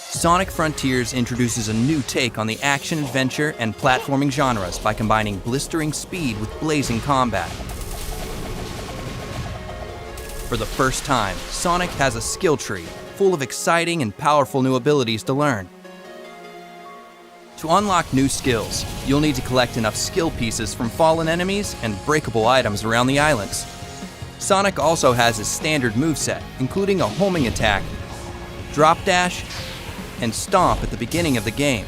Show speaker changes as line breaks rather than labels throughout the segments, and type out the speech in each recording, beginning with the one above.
Sonic Frontiers introduces a new take on the action-adventure and platforming genres by combining blistering speed with blazing combat. For the first time, Sonic has a skill tree full of exciting and powerful new abilities to learn. To unlock new skills, you'll need to collect enough skill pieces from fallen enemies and breakable items around the islands. Sonic also has his standard moveset, including a homing attack, drop dash, and stomp at the beginning of the game.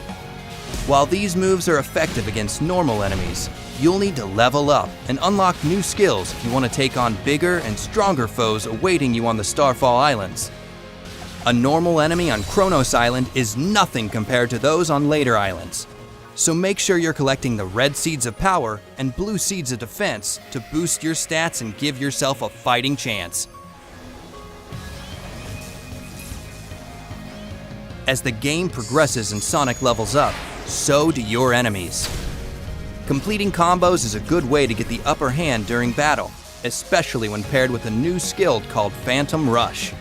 While these moves are effective against normal enemies, you'll need to level up and unlock new skills if you want to take on bigger and stronger foes awaiting you on the Starfall Islands. A normal enemy on Kronos Island is nothing compared to those on later islands. So make sure you're collecting the red seeds of power and blue seeds of defense to boost your stats and give yourself a fighting chance. As the game progresses and Sonic levels up, so do your enemies. Completing combos is a good way to get the upper hand during battle, especially when paired with a new skill called Phantom Rush.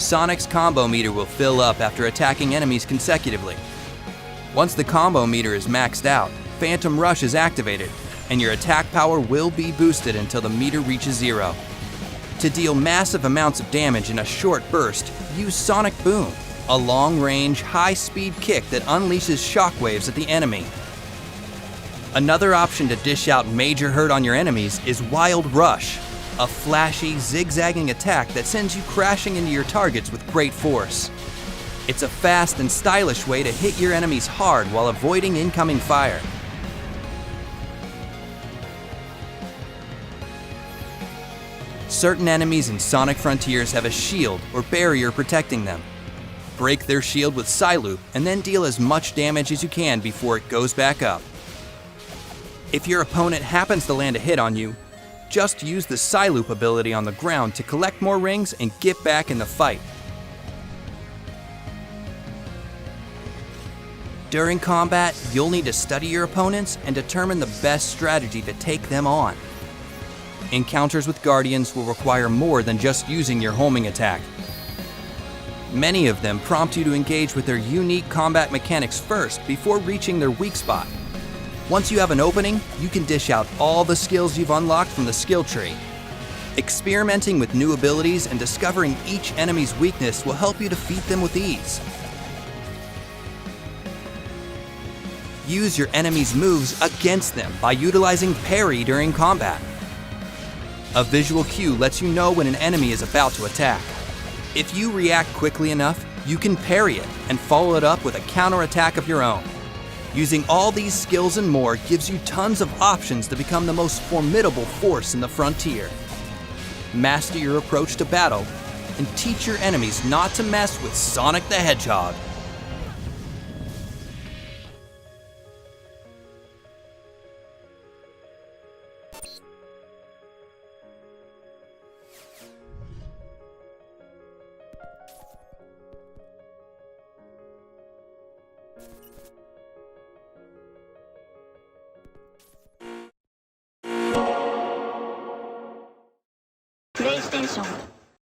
Sonic's combo meter will fill up after attacking enemies consecutively. Once the combo meter is maxed out, Phantom Rush is activated, and your attack power will be boosted until the meter reaches 0. To deal massive amounts of damage in a short burst, use Sonic Boom, a long-range, high-speed kick that unleashes shockwaves at the enemy. Another option to dish out major hurt on your enemies is Wild Rush, a flashy, zigzagging attack that sends you crashing into your targets with great force. It's a fast and stylish way to hit your enemies hard while avoiding incoming fire. Certain enemies in Sonic Frontiers have a shield or barrier protecting them. Break their shield with Psyloop and then deal as much damage as you can before it goes back up. If your opponent happens to land a hit on you, just use the Psyloop ability on the ground to collect more rings and get back in the fight. During combat, you'll need to study your opponents and determine the best strategy to take them on. Encounters with Guardians will require more than just using your homing attack. Many of them prompt you to engage with their unique combat mechanics first before reaching their weak spot. Once you have an opening, you can dish out all the skills you've unlocked from the skill tree. Experimenting with new abilities and discovering each enemy's weakness will help you defeat them with ease. Use your enemy's moves against them by utilizing parry during combat. A visual cue lets you know when an enemy is about to attack. If you react quickly enough, you can parry it and follow it up with a counterattack of your own. Using all these skills and more gives you tons of options to become the most formidable force in the frontier. Master your approach to battle and teach your enemies not to mess with Sonic the Hedgehog.
PlayStation